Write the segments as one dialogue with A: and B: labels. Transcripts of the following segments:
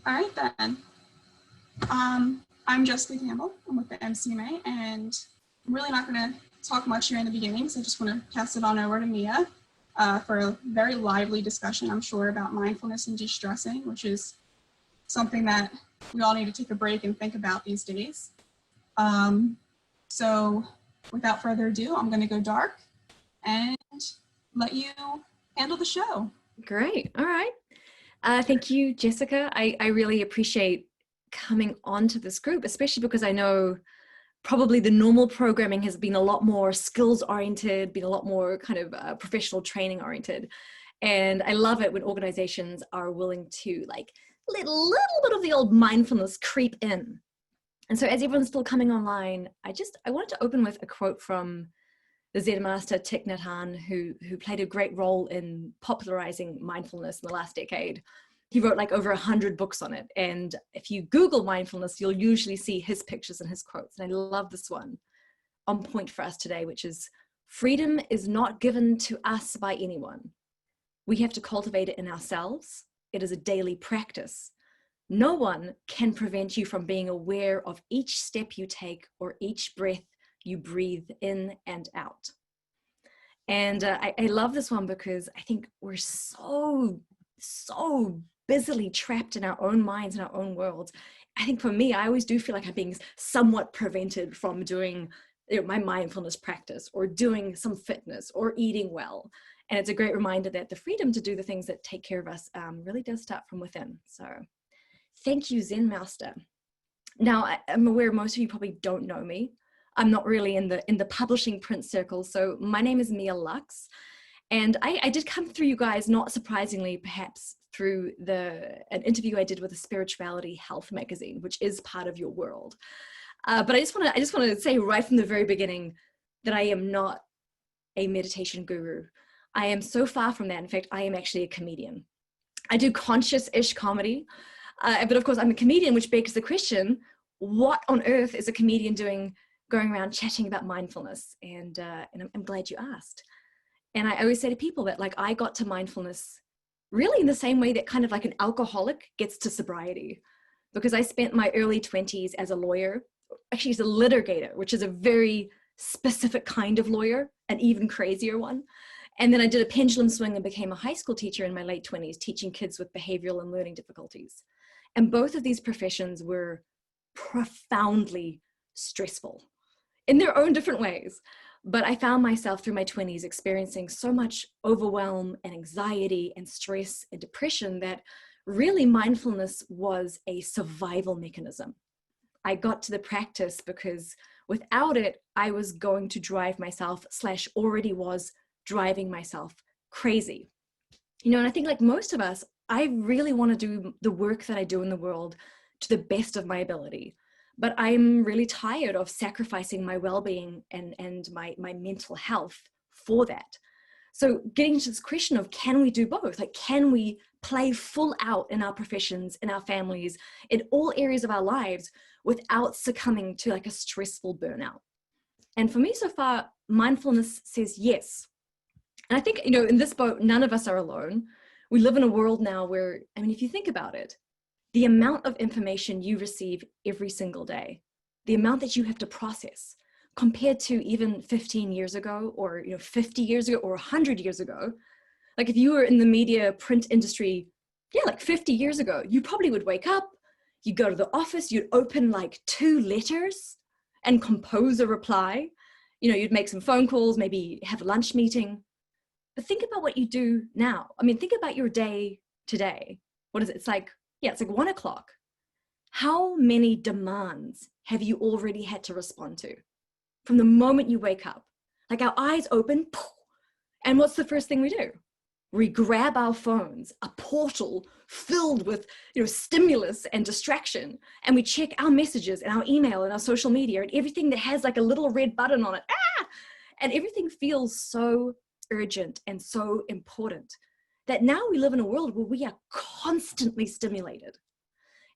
A: All right then. I'm Jessica Campbell. I'm with the MCMA, and I'm really not going to talk much here in the beginning, so I just want to pass it on over to Mia for a very lively discussion, I'm sure, about mindfulness and de-stressing, which is something that we all need to take a break and think about these days. So without further ado, I'm going to go dark and let you handle the show.
B: Great. All right. Thank you, Jessica. I really appreciate coming onto this group, especially because I know probably the normal programming has been a lot more skills oriented, been a lot more kind of professional training oriented. And I love it when organizations are willing to like let a little bit of the old mindfulness creep in. And so as everyone's still coming online, I wanted to open with a quote from the Zen master Thich Nhat Hanh, who played a great role in popularizing mindfulness in the last decade. He wrote like over 100 books on it. And if you Google mindfulness, you'll usually see his pictures and his quotes. And I love this one on point for us today, which is, freedom is not given to us by anyone. We have to cultivate it in ourselves. It is a daily practice. No one can prevent you from being aware of each step you take or each breath you breathe in and out. And I love this one because I think we're so busily trapped in our own minds and our own worlds. I think for me, I always do feel like I'm being somewhat prevented from doing my mindfulness practice or doing some fitness or eating well. And it's a great reminder that the freedom to do the things that take care of us really does start from within. So thank you, Zen Master. Now, I'm aware most of you probably don't know me. I'm not really in the publishing print circle. So my name is Mia Lux. And I did come through you guys, not surprisingly, perhaps through an interview I did with a Spirituality Health magazine, which is part of your world. But I just want to say right from the very beginning that I am not a meditation guru. I am so far from that. In fact, I am actually a comedian. I do conscious-ish comedy, but of course I'm a comedian, which begs the question, what on earth is a comedian doing going around chatting about mindfulness? And I'm glad you asked. And I always say to people that like I got to mindfulness really in the same way that kind of like an alcoholic gets to sobriety, because I spent my early 20s as a lawyer, actually as a litigator, which is a very specific kind of lawyer, an even crazier one. And then I did a pendulum swing and became a high school teacher in my late 20s, teaching kids with behavioral and learning difficulties. And both of these professions were profoundly stressful in their own different ways. But I found myself through my 20s experiencing so much overwhelm and anxiety and stress and depression that really mindfulness was a survival mechanism. I got to the practice because without it, I was going to drive myself / already was driving myself crazy. You know, and I think like most of us, I really want to do the work that I do in the world to the best of my ability. But I'm really tired of sacrificing my well-being and my mental health for that. So getting to this question of, can we do both? Like, can we play full out in our professions, in our families, in all areas of our lives without succumbing to like a stressful burnout? And for me so far, mindfulness says yes. And I think, you know, in this boat, none of us are alone. We live in a world now where, I mean, if you think about it, the amount of information you receive every single day, the amount that you have to process compared to even 15 years ago or 50 years ago or 100 years ago. Like if you were in the media print industry, like 50 years ago, you probably would wake up, you'd go to the office, you'd open like 2 letters and compose a reply. You'd make some phone calls, maybe have a lunch meeting. But think about what you do now. I mean, think about your day today. What is it? It's like 1 o'clock. How many demands have you already had to respond to from the moment you wake up? Like our eyes open, and what's the first thing we do? We grab our phones, a portal filled with stimulus and distraction, and we check our messages and our email and our social media and everything that has like a little red button on it. And everything feels so urgent and so important that now we live in a world where we are constantly stimulated.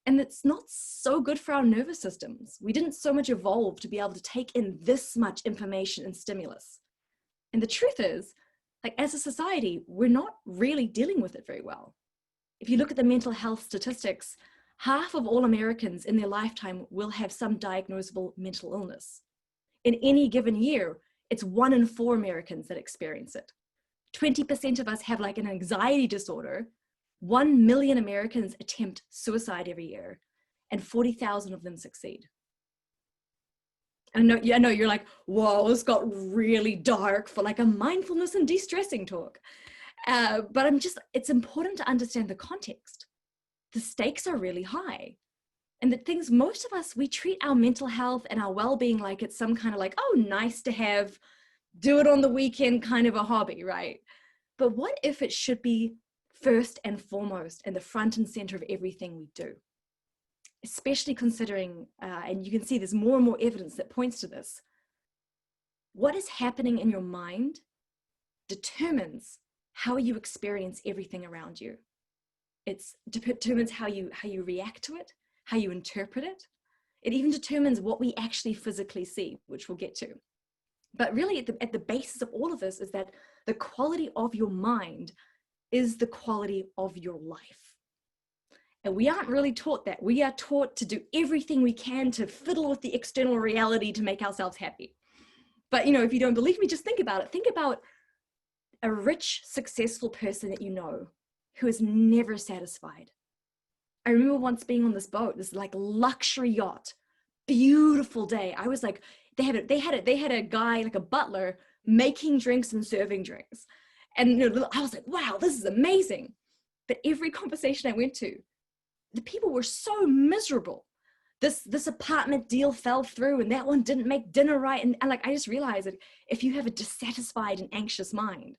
B: And it's not so good for our nervous systems. We didn't so much evolve to be able to take in this much information and stimulus. And the truth is, like as a society, we're not really dealing with it very well. If you look at the mental health statistics, half of all Americans in their lifetime will have some diagnosable mental illness. In any given year, it's 1 in 4 Americans that experience it. 20% of us have like an anxiety disorder. 1 million Americans attempt suicide every year, and 40,000 of them succeed. I know you're like, whoa, this got really dark for like a mindfulness and de-stressing talk. But it's important to understand the context. The stakes are really high. And the things, most of us, we treat our mental health and our well-being like it's some kind of like, oh, nice to have, do it on the weekend kind of a hobby, right? But what if it should be first and foremost and the front and center of everything we do? Especially considering, and you can see there's more and more evidence that points to this, what is happening in your mind determines how you experience everything around you. It determines how you react to it, how you interpret it. It even determines what we actually physically see, which we'll get to. But really at the basis of all of this is that the quality of your mind is the quality of your life. And we aren't really taught that. We are taught to do everything we can to fiddle with the external reality to make ourselves happy. But if you don't believe me, just think about it. Think about a rich, successful person that you know who is never satisfied. I remember once being on this boat, this like luxury yacht, beautiful day. I was like, they had a guy, like a butler, making drinks and serving drinks. And I was like, wow, this is amazing. But every conversation I went to, the people were so miserable. This apartment deal fell through and that one didn't make dinner right. And like, I just realized that if you have a dissatisfied and anxious mind,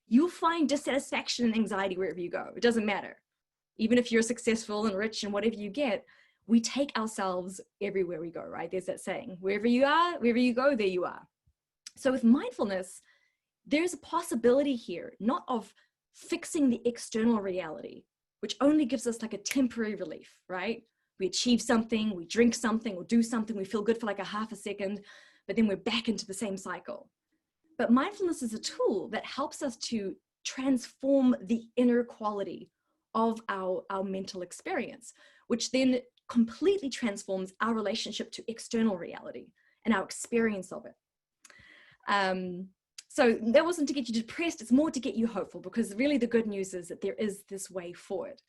B: you'll find dissatisfaction and anxiety wherever you go. It doesn't matter. Even if you're successful and rich and whatever you get, we take ourselves everywhere we go, right? There's that saying, wherever you are, wherever you go, there you are. So with mindfulness, there's a possibility here, not of fixing the external reality, which only gives us like a temporary relief, right? We achieve something, we drink something or do something, we feel good for like a half a second, but then we're back into the same cycle. But mindfulness is a tool that helps us to transform the inner quality of our mental experience, which then completely transforms our relationship to external reality and our experience of it. So that wasn't to get you depressed, it's more to get you hopeful, because really the good news is that there is this way forward.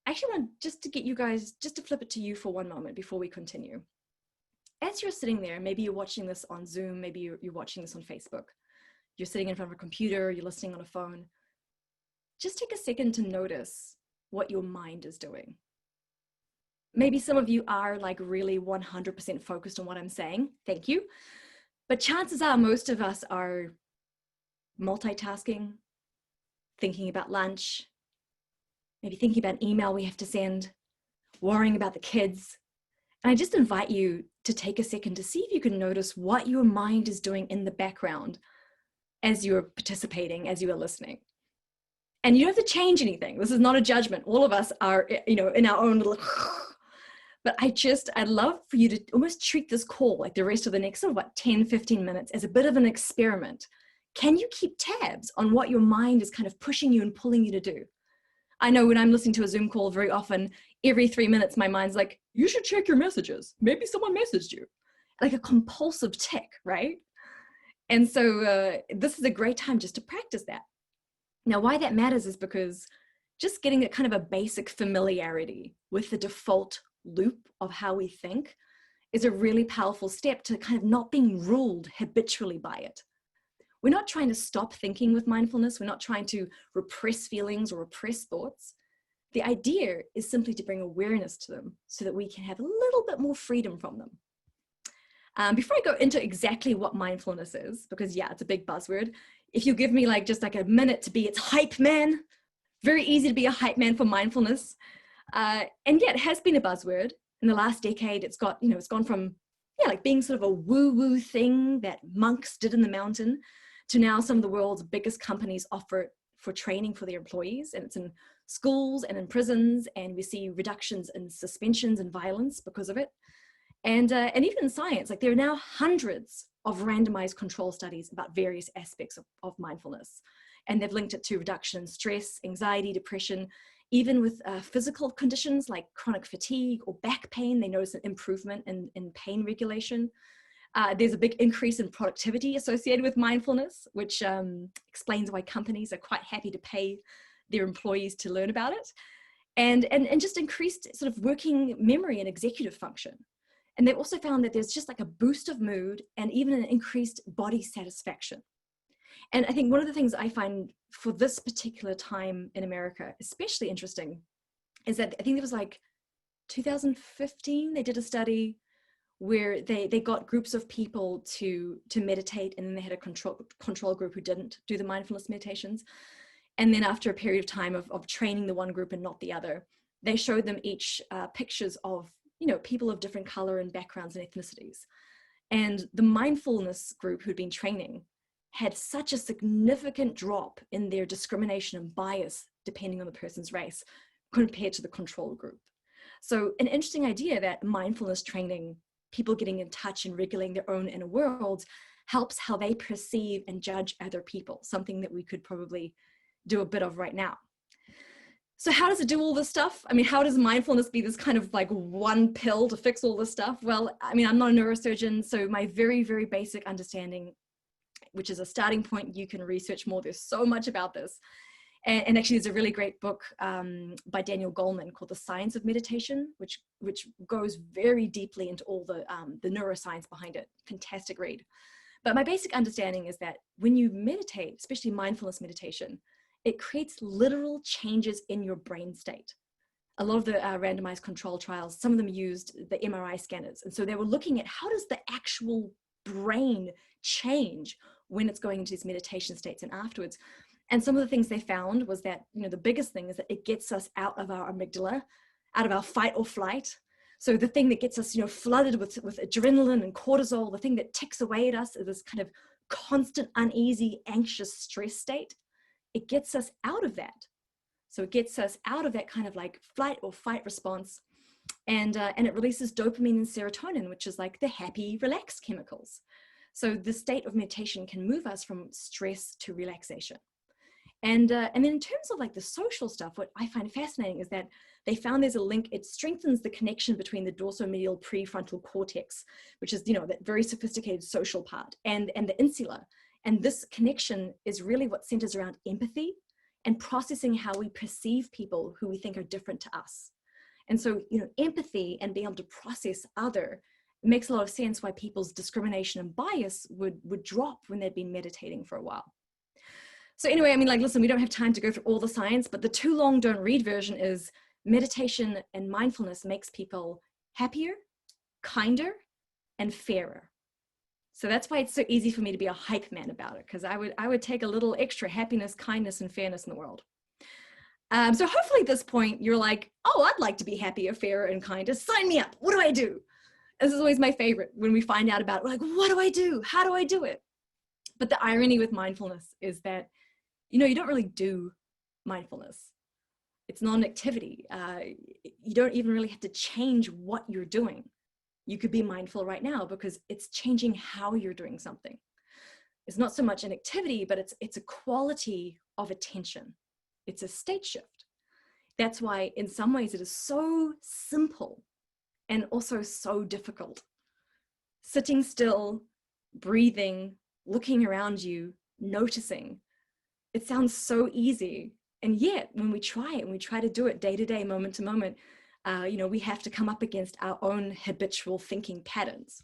B: I actually want just to get you guys, just to flip it to you for one moment before we continue. As you're sitting there, maybe you're watching this on Zoom, maybe you're watching this on Facebook, you're sitting in front of a computer, you're listening on a phone, just take a second to notice what your mind is doing. Maybe some of you are like really 100% focused on what I'm saying. Thank you. But chances are most of us are multitasking, thinking about lunch, maybe thinking about an email we have to send, worrying about the kids. And I just invite you to take a second to see if you can notice what your mind is doing in the background as you're participating, as you are listening. And you don't have to change anything. This is not a judgment. All of us are, in our own little... But I'd love for you to almost treat this call, like the rest of the next sort of what, 10, 15 minutes, as a bit of an experiment. Can you keep tabs on what your mind is kind of pushing you and pulling you to do? I know when I'm listening to a Zoom call, very often, every 3 minutes, my mind's like, you should check your messages. Maybe someone messaged you. Like a compulsive tick, right? And so this is a great time just to practice that. Now, why that matters is because just getting a kind of a basic familiarity with the default loop of how we think is a really powerful step to kind of not being ruled habitually by it. We're not trying to stop thinking with mindfulness. We're not trying to repress feelings or repress thoughts. The idea is simply to bring awareness to them so that we can have a little bit more freedom from them. Before I go into exactly what mindfulness is, because yeah, it's a big buzzword. If you give me just a minute to be its hype man, very easy to be a hype man for mindfulness. And yeah, it has been a buzzword in the last decade. It's gone from being sort of a woo-woo thing that monks did in the mountain to now some of the world's biggest companies offer it for training for their employees, and it's in schools and in prisons, and we see reductions in suspensions and violence because of it. And even in science, there are now hundreds of randomized control studies about various aspects of mindfulness. And they've linked it to reduction in stress, anxiety, depression, Even with physical conditions like chronic fatigue or back pain, they notice an improvement in pain regulation. There's a big increase in productivity associated with mindfulness, which explains why companies are quite happy to pay their employees to learn about it. And just increased sort of working memory and executive function. And they've also found that there's just like a boost of mood and even an increased body satisfaction. And I think one of the things I find for this particular time in America, especially interesting, is that I think it was like 2015, they did a study where they got groups of people to meditate, and then they had a control group who didn't do the mindfulness meditations. And then after a period of time of training the one group and not the other, they showed them each pictures of, you know, people of different color and backgrounds and ethnicities. And the mindfulness group who'd been training had such a significant drop in their discrimination and bias depending on the person's race compared to the control group. So an interesting idea that mindfulness training, people getting in touch and regulating their own inner worlds, helps how they perceive and judge other people, something that we could probably do a bit of right now. So how does it do all this stuff? I mean, how does mindfulness be this kind of like one pill to fix all this stuff? Well, I mean, I'm not a neurosurgeon, so my very, very basic understanding, which is a starting point, you can research more. There's so much about this. And actually, there's a really great book by Daniel Goleman called The Science of Meditation, which goes very deeply into all the neuroscience behind it. Fantastic read. But my basic understanding is that when you meditate, especially mindfulness meditation, it creates literal changes in your brain state. A lot of the randomized control trials, some of them used the MRI scanners. And so they were looking at how does the actual brain change when it's going into these meditation states and afterwards. And some of the things they found was that, you know, the biggest thing is that it gets us out of our amygdala, out of our fight or flight. So the thing that gets us, you know, flooded with adrenaline and cortisol, the thing that ticks away at us is this kind of constant, uneasy, anxious stress state. It gets us out of that. So it gets us out of that kind of like flight or fight response. And it releases dopamine and serotonin, which is like the happy, relaxed chemicals. So the state of meditation can move us from stress to relaxation. And then in terms of like the social stuff, what I find fascinating is that they found there's a link. It strengthens the connection between the dorsomedial prefrontal cortex, which is, you know, that very sophisticated social part, and the insula. And this connection is really what centers around empathy and processing how we perceive people who we think are different to us. And so, you know, empathy and being able to process other makes a lot of sense why people's discrimination and bias would drop when they'd been meditating for a while. So anyway, I mean, like, listen, we don't have time to go through all the science, but the too long don't read version is meditation and mindfulness makes people happier, kinder, and fairer. So that's why it's so easy for me to be a hype man about it, because I would take a little extra happiness, kindness, and fairness in the world. So hopefully at this point, you're like, oh, I'd like to be happier, fairer, and kinder. Sign me up. What do I do? This is always my favorite when we find out about it. We're like, what do I do? How do I do it? But the irony with mindfulness is that, you know, you don't really do mindfulness. It's not an activity. You don't even really have to change what you're doing. You could be mindful right now because it's changing how you're doing something. It's not so much an activity, but it's a quality of attention. It's a state shift. That's why in some ways it is so simple and also so difficult. Sitting still, breathing, looking around you, noticing. It sounds so easy. And yet when we try it and we try to do it day to day, moment to moment, you know, we have to come up against our own habitual thinking patterns.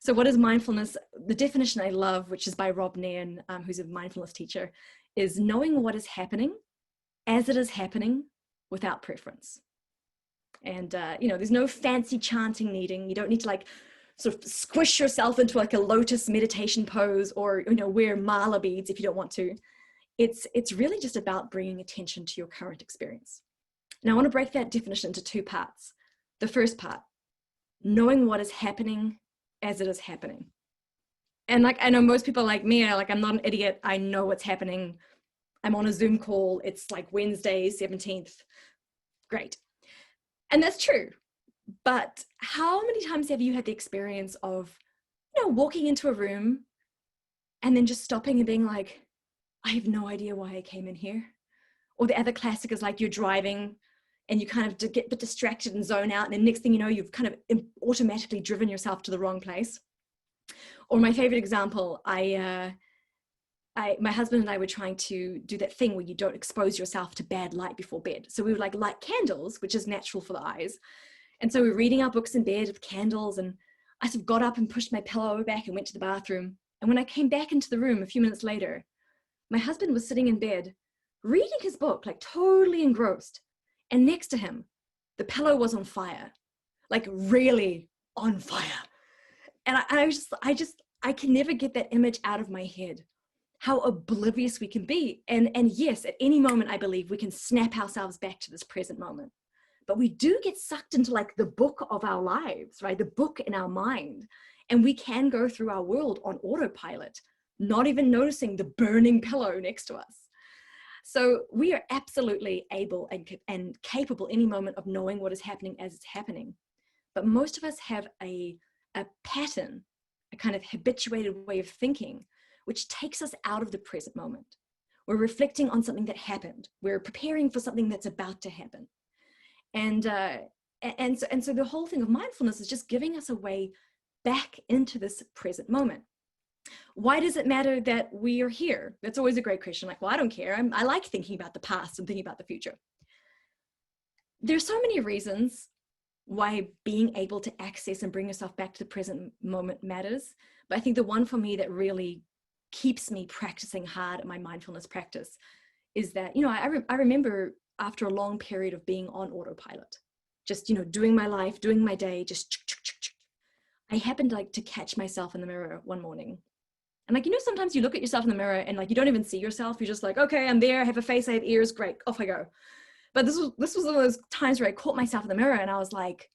B: So what is mindfulness? The definition I love, which is by Rob Nairn, who's a mindfulness teacher, is knowing what is happening as it is happening without preference. And, you know, there's no fancy chanting needing. You don't need to like sort of squish yourself into like a lotus meditation pose or, you know, wear mala beads if you don't want to. It's really just about bringing attention to your current experience. Now I want to break that definition into two parts. The first part, knowing what is happening as it is happening. And like, I know most people like me are like, I'm not an idiot. I know what's happening. I'm on a Zoom call. It's like Wednesday, 17th. Great. And that's true. But how many times have you had the experience of, you know, walking into a room and then just stopping and being like, I have no idea why I came in here. Or the other classic is like you're driving and you kind of get a bit distracted and zone out. And the next thing you know, you've kind of automatically driven yourself to the wrong place. Or my favorite example, my husband and I were trying to do that thing where you don't expose yourself to bad light before bed. So we would like light candles, which is natural for the eyes. And so we were reading our books in bed with candles, and I sort of got up and pushed my pillow back and went to the bathroom. And when I came back into the room a few minutes later, my husband was sitting in bed reading his book, like totally engrossed. And next to him, the pillow was on fire, like really on fire. And I can never get that image out of my head, how oblivious we can be. And yes, at any moment, I believe we can snap ourselves back to this present moment. But we do get sucked into like the book of our lives, right? The book in our mind. And we can go through our world on autopilot, not even noticing the burning pillow next to us. So we are absolutely able and capable any moment of knowing what is happening as it's happening. But most of us have a pattern, a kind of habituated way of thinking, which takes us out of the present moment. We're reflecting on something that happened. We're preparing for something that's about to happen. And so the whole thing of mindfulness is just giving us a way back into this present moment. Why does it matter that we are here? That's always a great question. Like, well, I don't care. I like thinking about the past and thinking about the future. There's so many reasons why being able to access and bring yourself back to the present moment matters. But I think the one for me that really keeps me practicing hard at my mindfulness practice is that, I remember after a long period of being on autopilot, just, doing my life, doing my day, just, I happened to catch myself in the mirror one morning. And sometimes you look at yourself in the mirror and you don't even see yourself. You're just like, okay, I'm there. I have a face, I have ears. Great. Off I go. But this was one of those times where I caught myself in the mirror and I was like,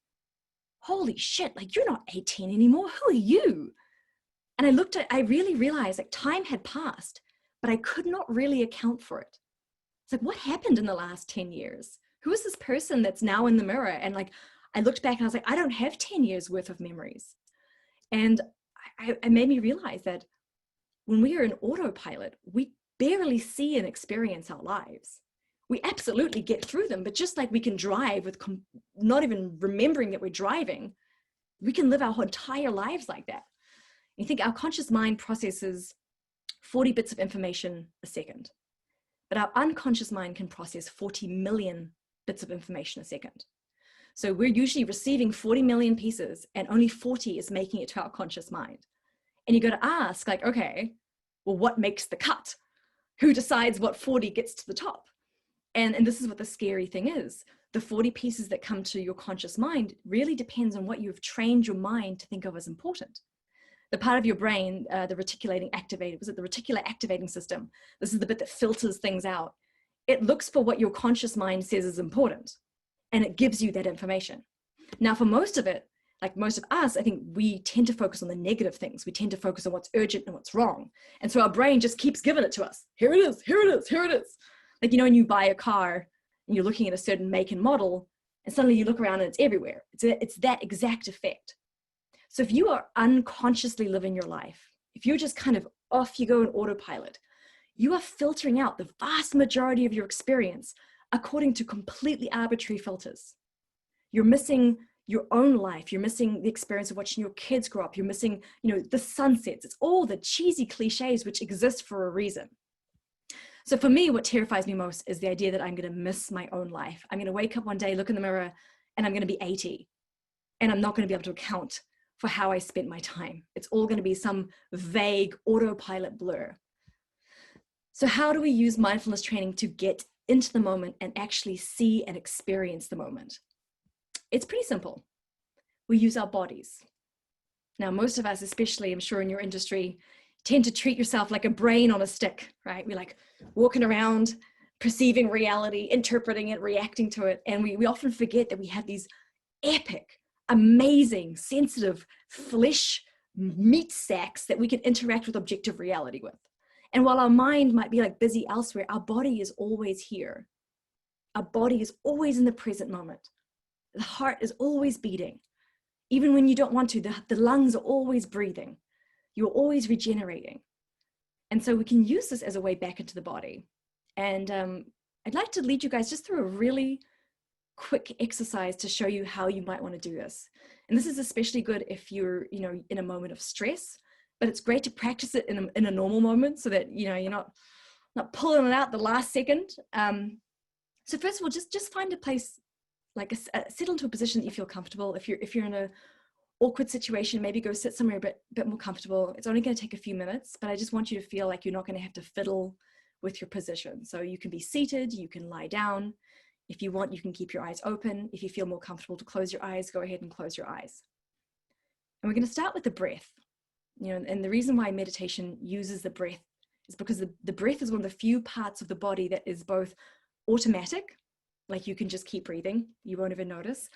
B: holy shit, you're not 18 anymore. Who are you? And I really realized time had passed, but I could not really account for it. It's like, what happened in the last 10 years? Who is this person that's now in the mirror? And I looked back and I was like, I don't have 10 years worth of memories. And it made me realize that when we are in autopilot, we barely see and experience our lives. We absolutely get through them, but just like we can drive with not even remembering that we're driving, we can live our entire lives like that. You think our conscious mind processes 40 bits of information a second, but our unconscious mind can process 40 million bits of information a second. So we're usually receiving 40 million pieces and only 40 is making it to our conscious mind. And you got to ask okay, well, what makes the cut? Who decides what 40 gets to the top? And this is what the scary thing is. The 40 pieces that come to your conscious mind really depends on what you've trained your mind to think of as important. The part of your brain, the reticular activating system, this is the bit that filters things out. It looks for what your conscious mind says is important, and it gives you that information. Now, for most of it, like most of us, I think we tend to focus on the negative things. We tend to focus on what's urgent and what's wrong. And so our brain just keeps giving it to us. Here it is, here it is, here it is. Like, when you buy a car and you're looking at a certain make and model, and suddenly you look around and it's everywhere. It's that exact effect. So if you are unconsciously living your life, if you're just kind of off you go in autopilot, you are filtering out the vast majority of your experience according to completely arbitrary filters. You're missing your own life. You're missing the experience of watching your kids grow up. You're missing, the sunsets. It's all the cheesy cliches which exist for a reason. So for me, what terrifies me most is the idea that I'm going to miss my own life. I'm going to wake up one day, look in the mirror, and I'm going to be 80. And I'm not going to be able to account for how I spent my time. It's all going to be some vague autopilot blur. So how do we use mindfulness training to get into the moment and actually see and experience the moment? It's pretty simple. We use our bodies. Now, most of us, especially I'm sure in your industry, tend to treat yourself like a brain on a stick, right? We're walking around, perceiving reality, interpreting it, reacting to it. And we often forget that we have these epic, amazing, sensitive flesh meat sacks that we can interact with objective reality with. And while our mind might be busy elsewhere, our body is always here. Our body is always in the present moment. The heart is always beating. Even when you don't want to, the lungs are always breathing. You're always regenerating. And so we can use this as a way back into the body. And I'd like to lead you guys just through a really quick exercise to show you how you might want to do this. And this is especially good if you're, in a moment of stress, but it's great to practice it in a normal moment so that, you're not pulling it out the last second. So first of all, just find a place, like settle into a position that you feel comfortable. If you're in a awkward situation, maybe go sit somewhere a bit more comfortable. It's only going to take a few minutes, but I just want you to feel like you're not going to have to fiddle with your position. So you can be seated, you can lie down. If you want, you can keep your eyes open. If you feel more comfortable to close your eyes, go ahead and close your eyes. And we're going to start with the breath. And the reason why meditation uses the breath is because the breath is one of the few parts of the body that is both automatic, like you can just keep breathing, you won't even notice,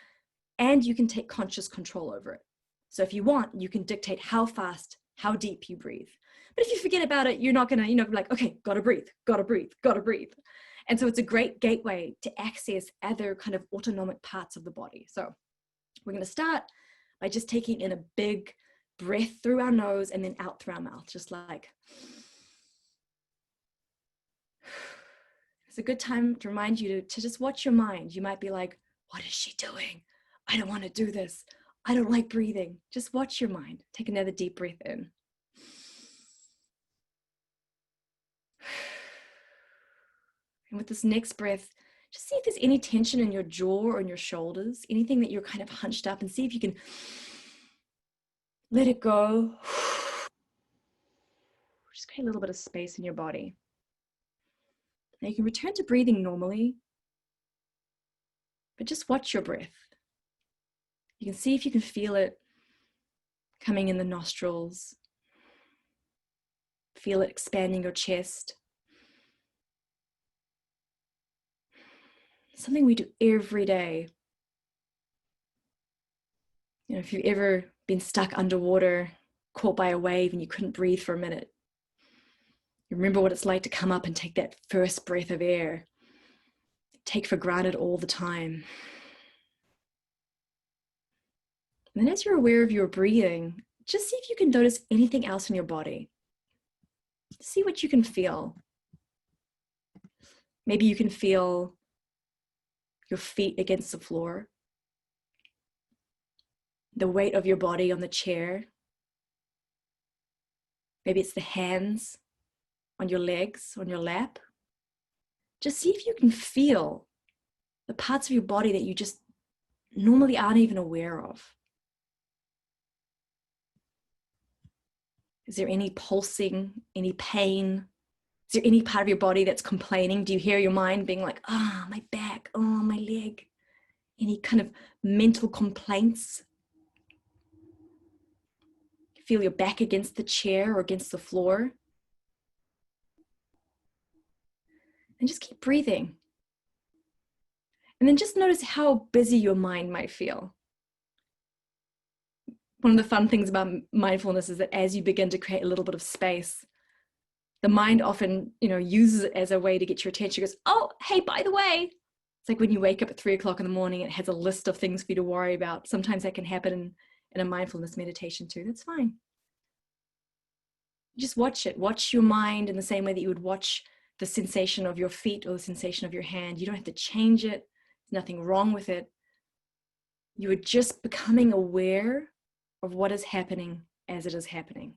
B: and you can take conscious control over it. So if you want, you can dictate how fast, how deep you breathe. But if you forget about it, you're not going to, be like, okay, gotta breathe, gotta breathe, gotta breathe. And so it's a great gateway to access other kind of autonomic parts of the body. So we're going to start by just taking in a big breath through our nose and then out through our mouth, just like. It's a good time to remind you to just watch your mind. You might be like, what is she doing? I don't want to do this. I don't like breathing. Just watch your mind. Take another deep breath in. And with this next breath, just see if there's any tension in your jaw or in your shoulders, anything that you're kind of hunched up, and see if you can let it go. Just create a little bit of space in your body. Now you can return to breathing normally, but just watch your breath. You can see if you can feel it coming in the nostrils. Feel it expanding your chest. Something we do every day. If you've ever been stuck underwater, caught by a wave and you couldn't breathe for a minute, you remember what it's like to come up and take that first breath of air. Take for granted all the time. And then as you're aware of your breathing, just see if you can notice anything else in your body. See what you can feel. Maybe you can feel your feet against the floor, the weight of your body on the chair. Maybe it's the hands on your legs, on your lap. Just see if you can feel the parts of your body that you just normally aren't even aware of. Is there any pulsing, any pain? Is there any part of your body that's complaining? Do you hear your mind being like, my back, my leg? Any kind of mental complaints? Feel your back against the chair or against the floor. And just keep breathing. And then just notice how busy your mind might feel. One of the fun things about mindfulness is that as you begin to create a little bit of space, the mind often, uses it as a way to get your attention. It goes, oh, hey, by the way. It's like when you wake up at 3 o'clock in the morning, it has a list of things for you to worry about. Sometimes that can happen in a mindfulness meditation too. That's fine. Just watch it. Watch your mind in the same way that you would watch the sensation of your feet or the sensation of your hand. You don't have to change it. There's nothing wrong with it. You are just becoming aware of what is happening as it is happening.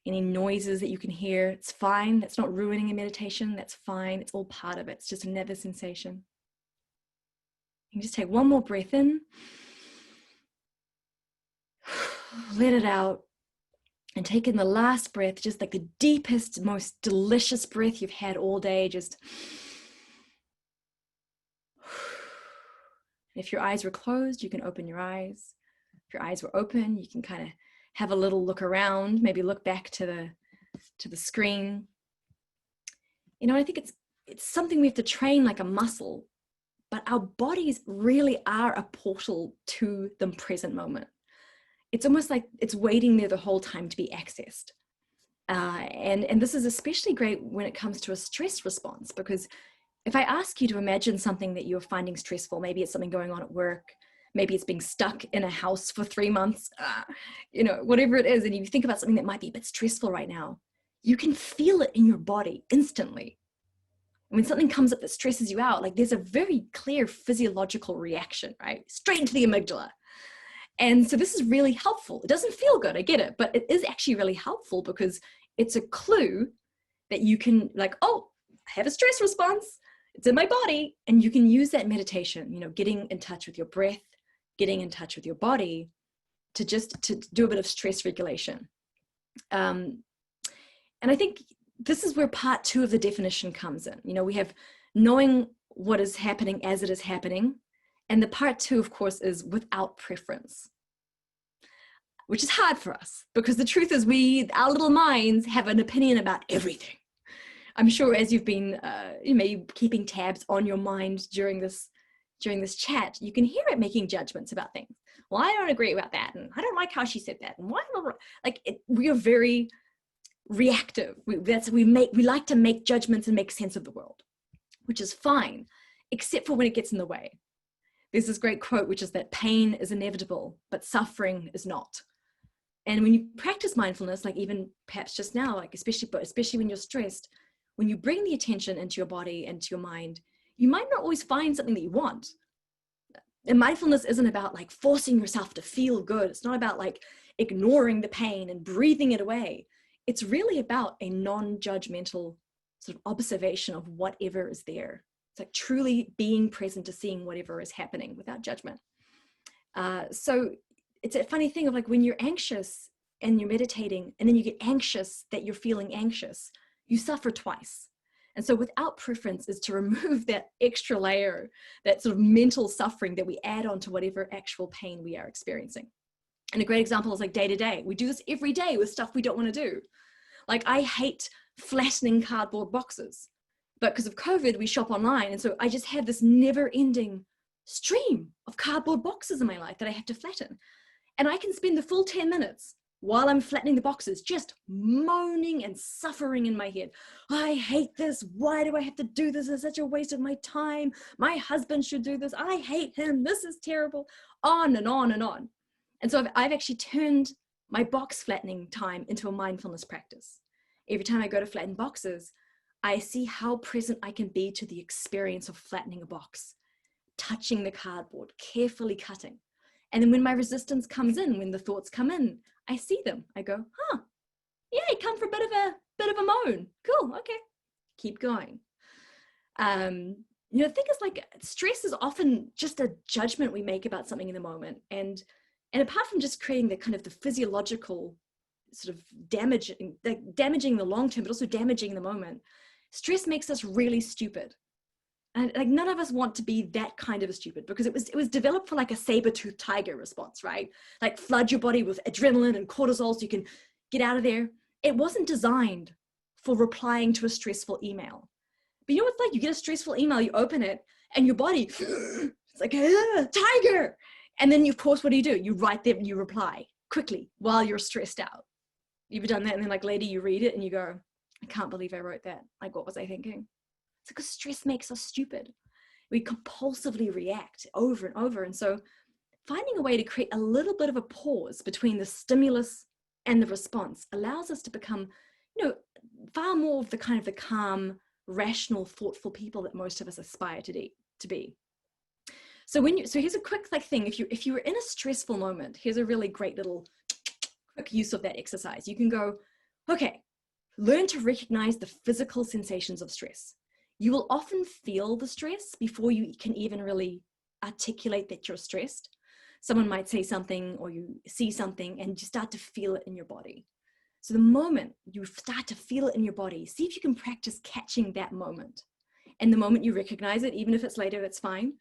B: Any noises that you can hear, it's fine. That's not ruining a meditation. That's fine. It's all part of it. It's just another sensation. You can just take one more breath in. Let it out. And take in the last breath, just like the deepest, most delicious breath you've had all day. Just. If your eyes were closed, you can open your eyes. If your eyes were open, you can kind of have a little look around, maybe look back to the screen. I think it's something we have to train like a muscle, but our bodies really are a portal to the present moment. It's almost like it's waiting there the whole time to be accessed. And this is especially great when it comes to a stress response, because if I ask you to imagine something that you're finding stressful, maybe it's something going on at work, maybe it's being stuck in a house for 3 months, whatever it is, and you think about something that might be a bit stressful right now, you can feel it in your body instantly. When something comes up that stresses you out, like there's a very clear physiological reaction, right? Straight into the amygdala. And so this is really helpful. It doesn't feel good, I get it, but it is actually really helpful because it's a clue that you can like, oh, I have a stress response. It's in my body. And you can use that meditation, you know, getting in touch with your breath, getting in touch with your body to do a bit of stress regulation. And I think this is where part 2 of the definition comes in. You know, we have knowing what is happening as it is happening. And the part 2, of course, is without preference, which is hard for us because the truth is our little minds have an opinion about everything. I'm sure as you've been keeping tabs on your mind during this chat, you can hear it making judgments about things. Well, I don't agree about that. And I don't like how she said that. And why? We are very reactive. We like to make judgments and make sense of the world, which is fine, except for when it gets in the way. There's this great quote, which is that pain is inevitable, but suffering is not. And when you practice mindfulness, like even perhaps just now, like especially when you're stressed, when you bring the attention into your body and to your mind, you might not always find something that you want. And mindfulness isn't about like forcing yourself to feel good. It's not about like ignoring the pain and breathing it away. It's really about a non-judgmental sort of observation of whatever is there. It's like truly being present to seeing whatever is happening without judgment. So it's a funny thing of like when you're anxious and you're meditating and then you get anxious that you're feeling anxious, you suffer twice. And so without preference is to remove that extra layer, that sort of mental suffering that we add on to whatever actual pain we are experiencing. And a great example is like day to day. We do this every day with stuff we don't want to do. Like I hate flattening cardboard boxes, but because of COVID, we shop online. And so I just have this never ending stream of cardboard boxes in my life that I have to flatten. And I can spend the full 10 minutes while I'm flattening the boxes, just moaning and suffering in my head. I hate this. Why do I have to do this? It's such a waste of my time. My husband should do this. I hate him. This is terrible. On and on and on. And so I've actually turned my box flattening time into a mindfulness practice. Every time I go to flatten boxes, I see how present I can be to the experience of flattening a box, touching the cardboard, carefully cutting. And then when my resistance comes in, when the thoughts come in, I see them. I go, yeah, I come for a bit of a moan. Cool, okay, keep going. The thing is like stress is often just a judgment we make about something in the moment. And apart from just creating the kind of the physiological sort of damaging the long term, but also damaging the moment, stress makes us really stupid. And like none of us want to be that kind of a stupid because it was developed for like a saber-toothed tiger response, right? Like flood your body with adrenaline and cortisol so you can get out of there. It wasn't designed for replying to a stressful email. But you know what's like? You get a stressful email, you open it, and your body, it's like, tiger. And then, of course, what do? You write them, you reply quickly while you're stressed out. You've done that, and then like later you read it and you go, I can't believe I wrote that. Like, what was I thinking? It's because stress makes us stupid. We compulsively react over and over. And so finding a way to create a little bit of a pause between the stimulus and the response allows us to become, far more of the kind of the calm, rational, thoughtful people that most of us aspire to be. So here's a quick thing. If you were in a stressful moment, here's a really great little quick use of that exercise. You can go, okay, learn to recognize the physical sensations of stress. You will often feel the stress before you can even really articulate that you're stressed. Someone might say something or you see something and you start to feel it in your body. So the moment you start to feel it in your body, see if you can practice catching that moment. And the moment you recognize it, even if it's later, it's fine.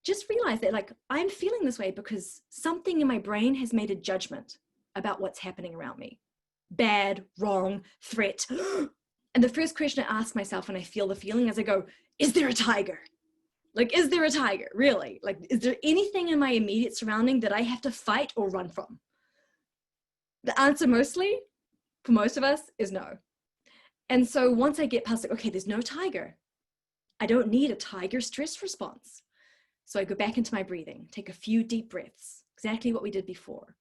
B: Just realize that like I'm feeling this way because something in my brain has made a judgment about what's happening around me. Bad, wrong, threat. And the first question I ask myself when I feel the feeling is I go, is there a tiger? Like, is there a tiger? Really? Like, is there anything in my immediate surrounding that I have to fight or run from? The answer mostly, for most of us, is no. And so once I get past like, okay, there's no tiger. I don't need a tiger stress response. So I go back into my breathing, take a few deep breaths, exactly what we did before.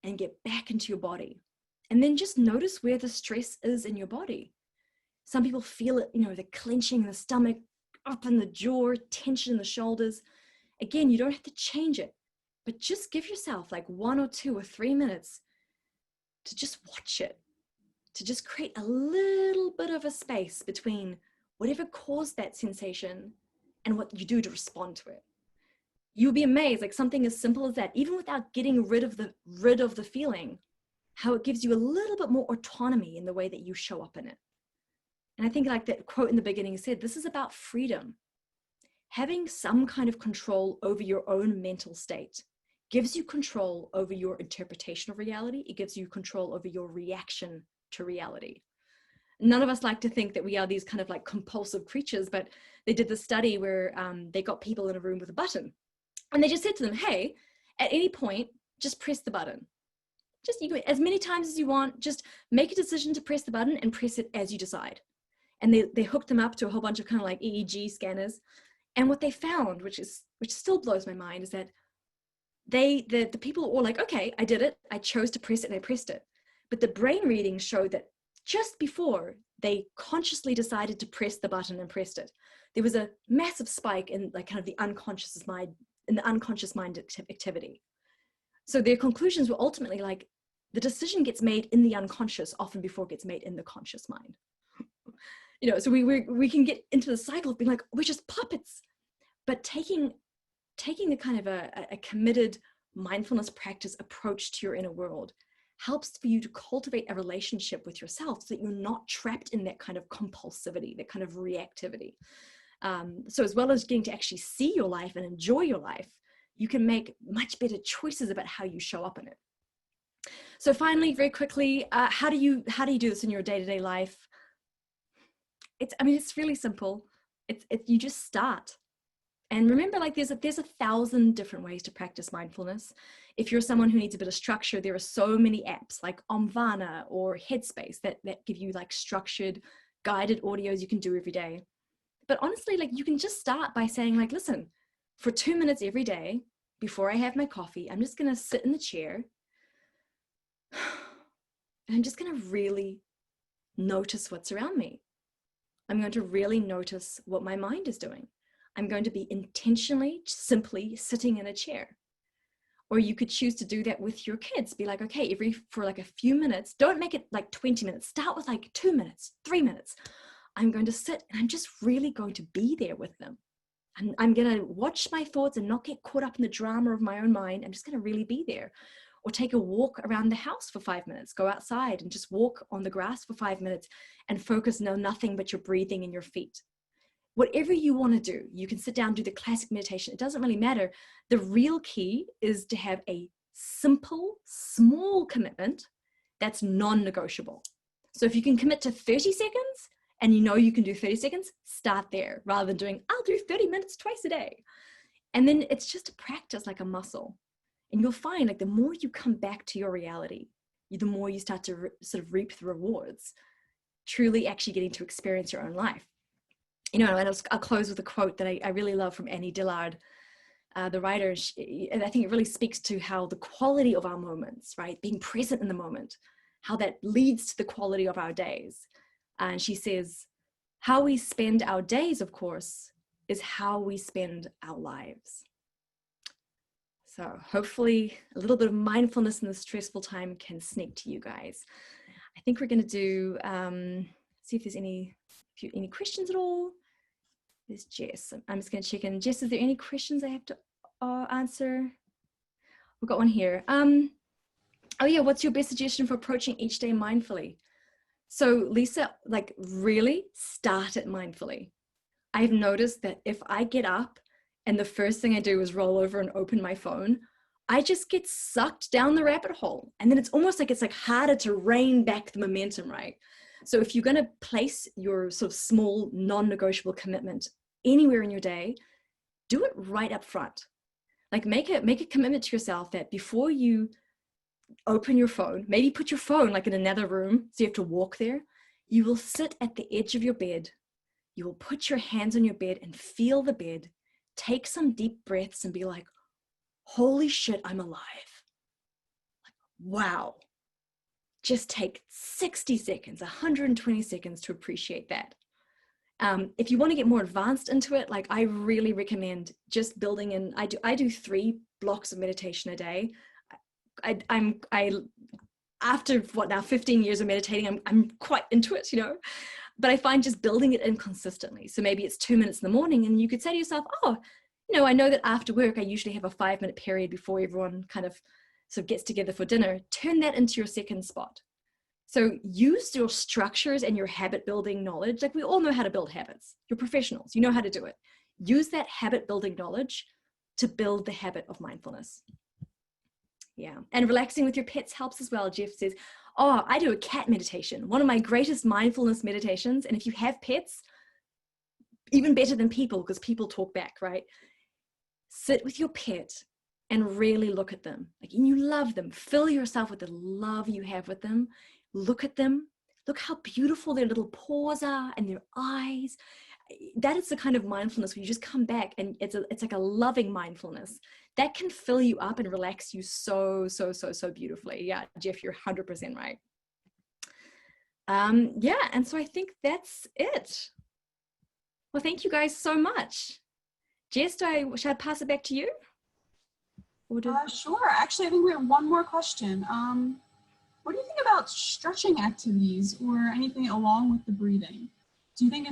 B: And get back into your body. And then just notice where the stress is in your body. Some people feel it, the clenching in the stomach, up in the jaw, tension in the shoulders. Again, you don't have to change it, but just give yourself like 1 or 2 or 3 minutes to just watch it, to just create a little bit of a space between whatever caused that sensation and what you do to respond to it. You'll be amazed, like something as simple as that, even without getting rid of the feeling, how it gives you a little bit more autonomy in the way that you show up in it. And I think like that quote in the beginning said, this is about freedom. Having some kind of control over your own mental state gives you control over your interpretation of reality. It gives you control over your reaction to reality. None of us like to think that we are these kind of like compulsive creatures, but they did this study where they got people in a room with a button, and they just said to them, hey, at any point, just press the button. Just you as many times as you want, just make a decision to press the button and press it as you decide. And they hooked them up to a whole bunch of kind of like EEG scanners. And what they found, which still blows my mind, is that the people were all like, okay, I did it. I chose to press it and I pressed it. But the brain readings showed that just before they consciously decided to press the button and pressed it, there was a massive spike in like kind of the unconscious mind activity. So their conclusions were ultimately like, the decision gets made in the unconscious often before it gets made in the conscious mind. So we can get into the cycle of being like, we're just puppets. But taking the kind of a committed mindfulness practice approach to your inner world helps for you to cultivate a relationship with yourself so that you're not trapped in that kind of compulsivity, that kind of reactivity. So as well as getting to actually see your life and enjoy your life, you can make much better choices about how you show up in it. So finally, very quickly, how do you do this in your day-to-day life? It's really simple. You just start. And remember, like there's 1,000 different ways to practice mindfulness. If you're someone who needs a bit of structure, there are so many apps like Omvana or Headspace that give you like structured, guided audios you can do every day. But honestly, like you can just start by saying like, listen, for 2 minutes every day, before I have my coffee, I'm just going to sit in the chair and I'm just going to really notice what's around me. I'm going to really notice what my mind is doing. I'm going to be intentionally, simply sitting in a chair. Or you could choose to do that with your kids. Be like, okay, for like a few minutes, don't make it like 20 minutes. Start with like 2 minutes, 3 minutes. I'm going to sit and I'm just really going to be there with them. I'm going to watch my thoughts and not get caught up in the drama of my own mind. I'm just going to really be there. Or take a walk around the house for 5 minutes. Go outside and just walk on the grass for 5 minutes and focus on nothing but your breathing and your feet. Whatever you want to do, you can sit down, do the classic meditation. It doesn't really matter. The real key is to have a simple, small commitment that's non-negotiable. So if you can commit to 30 seconds and you can do 30 seconds, start there rather than doing, I'll do 30 minutes twice a day. And then it's just a practice like a muscle. And you'll find like the more you come back to your reality, the more you start to sort of reap the rewards, truly actually getting to experience your own life. And I'll close with a quote that I really love from Annie Dillard, the writer. And I think it really speaks to how the quality of our moments, right, being present in the moment, how that leads to the quality of our days. And she says, how we spend our days, of course, is how we spend our lives. So hopefully a little bit of mindfulness in this stressful time can sneak to you guys. I think we're going to do, see if there's any questions at all. There's Jess. I'm just going to check in. Jess, is there any questions I have to answer? We've got one here. Oh yeah, what's your best suggestion for approaching each day mindfully? So Lisa, like really start it mindfully. I've noticed that if I get up and the first thing I do is roll over and open my phone, I just get sucked down the rabbit hole. And then it's almost like it's like harder to rein back the momentum, right? So if you're going to place your sort of small, non-negotiable commitment anywhere in your day, do it right up front. Like make a commitment to yourself that before you open your phone, maybe put your phone like in another room, so you have to walk there. You will sit at the edge of your bed. You will put your hands on your bed and feel the bed. Take some deep breaths and be like, holy shit, I'm alive. Like, wow. just take 60 seconds, 120 seconds to appreciate that. If you want to get more advanced into it, like I really recommend just building in, I do 3 blocks of meditation a day. After what now 15 years of meditating, I'm quite into it, but I find just building it in consistently. So maybe it's 2 minutes in the morning, and you could say to yourself, oh, I know that after work, I usually have a 5-minute period before everyone kind of sort of gets together for dinner. Turn that into your second spot. So use your structures and your habit building knowledge. Like we all know how to build habits. You're professionals, you know how to do it. Use that habit building knowledge to build the habit of mindfulness. Yeah. And relaxing with your pets helps as well. Jeff says, oh, I do a cat meditation, one of my greatest mindfulness meditations. And if you have pets, even better than people, because people talk back, right? Sit with your pet and really look at them. Like, and you love them. Fill yourself with the love you have with them. Look at them. Look how beautiful their little paws are and their eyes. That is the kind of mindfulness where you just come back, and it's like a loving mindfulness that can fill you up and relax you so beautifully. Yeah, Jeff, you're 100% right. Yeah, and so I think that's it. Well, thank you guys so much. Jess, should I pass it back to you?
A: Sure. Actually, I think we have one more question. What do you think about stretching activities or anything along with the breathing? Do you think,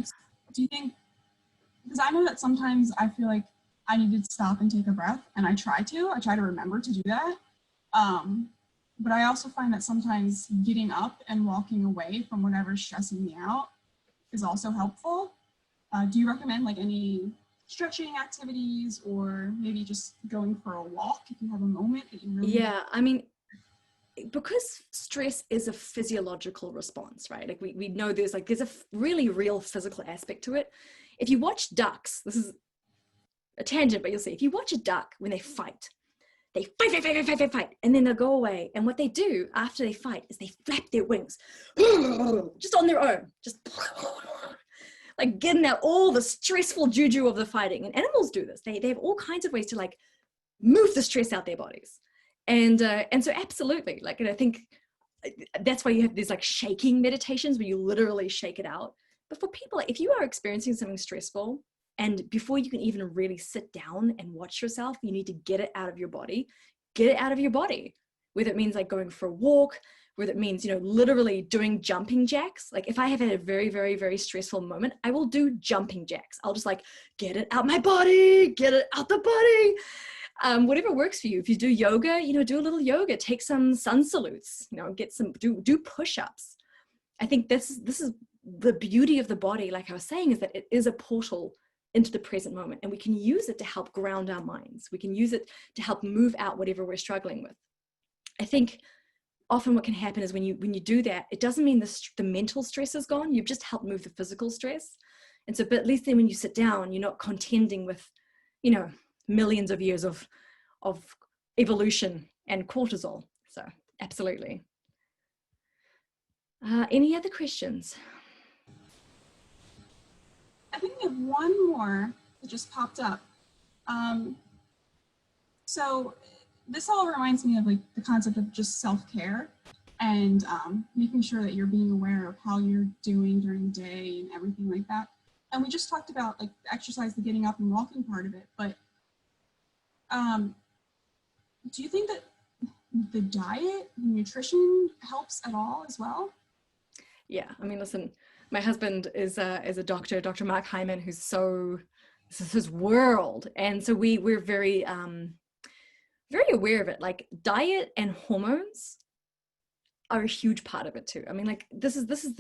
A: because I know that sometimes I feel like I need to stop and take a breath, and I try to remember to do that. But I also find that sometimes getting up and walking away from whatever's stressing me out is also helpful. Do you recommend like any stretching activities, or maybe just going for a walk if you have a moment that you really...
B: Yeah, I mean, because stress is a physiological response, right? Like we know there's a really real physical aspect to it. If you watch ducks, this is a tangent, but you'll see, if you watch a duck when they fight, and then they'll go away. And what they do after they fight is they flap their wings just on their own, just like getting out all the stressful juju of the fighting. And animals do this. They have all kinds of ways to like move the stress out their bodies. And so absolutely, like, and I think that's why you have these like shaking meditations where you literally shake it out. But for people, like, if you are experiencing something stressful, and before you can even really sit down and watch yourself, you need to get it out of your body. Get it out of your body. Whether it means like going for a walk, whether it means, literally doing jumping jacks. Like if I have had a very stressful moment, I will do jumping jacks. I'll just like, get it out my body, get it out the body. Whatever works for you. If you do yoga, do a little yoga, take some sun salutes, do push-ups. I think this is the beauty of the body, like I was saying, is that it is a portal into the present moment, and we can use it to help ground our minds. We can use it to help move out whatever we're struggling with. I think often what can happen is when you do that, it doesn't mean the mental stress is gone. You've just helped move the physical stress. And so, but at least then when you sit down, you're not contending with, millions of years of evolution and cortisol. So absolutely. Any other questions?
A: I think we have one more that just popped up. So this all reminds me of like the concept of just self-care and making sure that you're being aware of how you're doing during the day and everything like that. And we just talked about like the exercise, the getting up and walking part of it, but do you think that the diet, the nutrition helps at all as well?
B: Yeah, I mean, listen, my husband is a doctor, Dr. Mark Hyman, who's this is his world. And so we're very aware of it. Like diet and hormones are a huge part of it too. I mean, like this is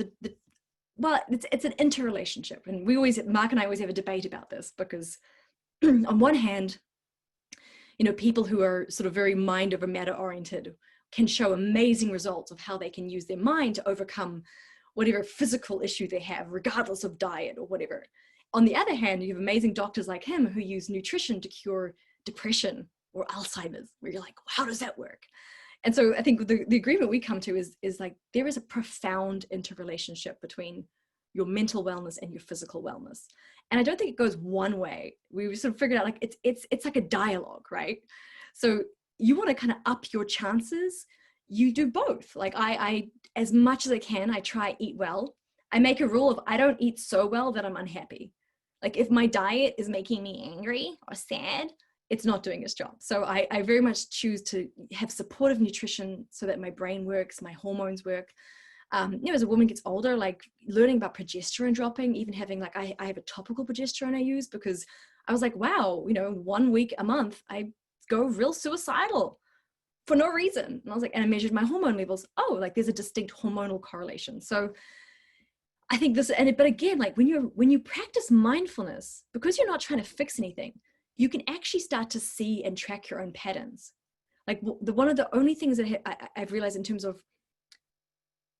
B: well, it's an interrelationship. And Mark and I always have a debate about this because on one hand, people who are sort of very mind over matter oriented can show amazing results of how they can use their mind to overcome whatever physical issue they have, regardless of diet or whatever. On the other hand, you have amazing doctors like him who use nutrition to cure depression or Alzheimer's, where you're like, how does that work? And so I think the agreement we come to is like, there is a profound interrelationship between your mental wellness and your physical wellness. And I don't think it goes one way. We sort of figured out like, it's like a dialogue, right? So you want to kind of up your chances. you do both. Like I, as much as I can, I try eat well. I make a rule of I don't eat so well that I'm unhappy. Like if my diet is making me angry or sad, it's not doing its job. So I very much choose to have supportive nutrition so that my brain works, my hormones work. As a woman gets older, like learning about progesterone dropping, even having like, I have a topical progesterone I use because I was like, wow, 1 week a month, I go real suicidal for no reason. And I was like, and I measured my hormone levels. Oh, like there's a distinct hormonal correlation. So I think this, but again, like when you practice mindfulness, because you're not trying to fix anything, you can actually start to see and track your own patterns. Like one of the only things that I've realized in terms of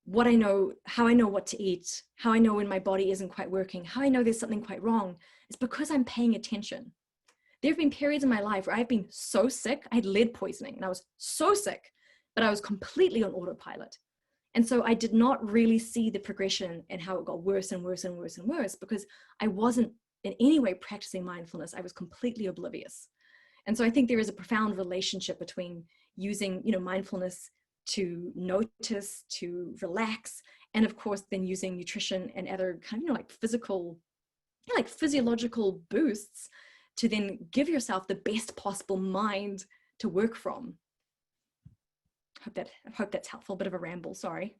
B: what I know, how I know what to eat, how I know when my body isn't quite working, how I know there's something quite wrong, is because I'm paying attention. There have been periods in my life where I've been so sick, I had lead poisoning and I was so sick, but I was completely on autopilot. And so I did not really see the progression and how it got worse and worse and worse and worse because I wasn't in any way practicing mindfulness. I was completely oblivious. And so I think there is a profound relationship between using, mindfulness to notice, to relax, and of course then using nutrition and other kind of, like physiological boosts to then give yourself the best possible mind to work from. I hope that's helpful. A bit of a ramble, sorry.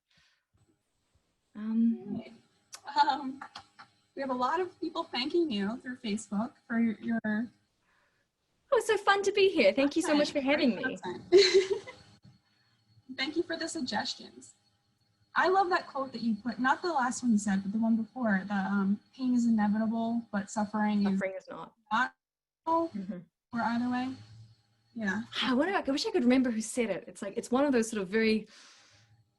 A: We have a lot of people thanking you through Facebook for your
B: Oh, it's so fun to be here. Thank you so much for having me.
A: Thank you for the suggestions. I love that quote that you put, not the last one you said, but the one before, the pain is inevitable, but suffering is not. Mm-hmm. Or either way. Yeah.
B: I wish I could remember who said it. It's like, it's one of those sort of very,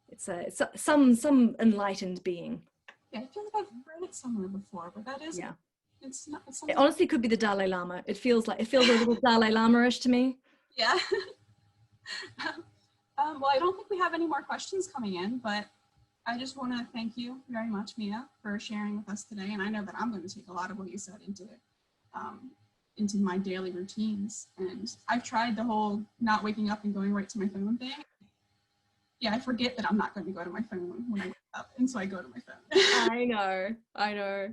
B: it's some enlightened being.
A: Yeah, I feel like I've read it somewhere before, but that is,
B: yeah.
A: It's not. It's
B: it honestly could be the Dalai Lama. It feels a little Dalai Lama-ish to me.
A: Yeah. Well, I don't think we have any more questions coming in, but I just want to thank you very much, Mia, for sharing with us today. And I know that I'm going to take a lot of what you said into my daily routines. And I've tried the whole not waking up and going right to my phone thing. Yeah, I forget that I'm not going to go to my phone when I wake up, and so I go to my phone.
B: I know.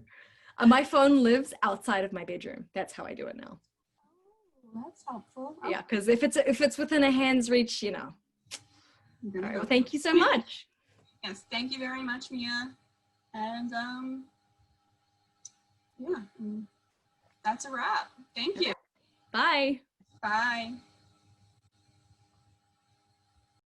B: My phone lives outside of my bedroom. That's how I do it now.
A: Oh, that's helpful.
B: Yeah, because if it's within a hand's reach, All right, well, thank you so much.
A: Yes, thank you very much, Mia. And yeah, that's a wrap. Thank you.
B: Bye.
A: Bye.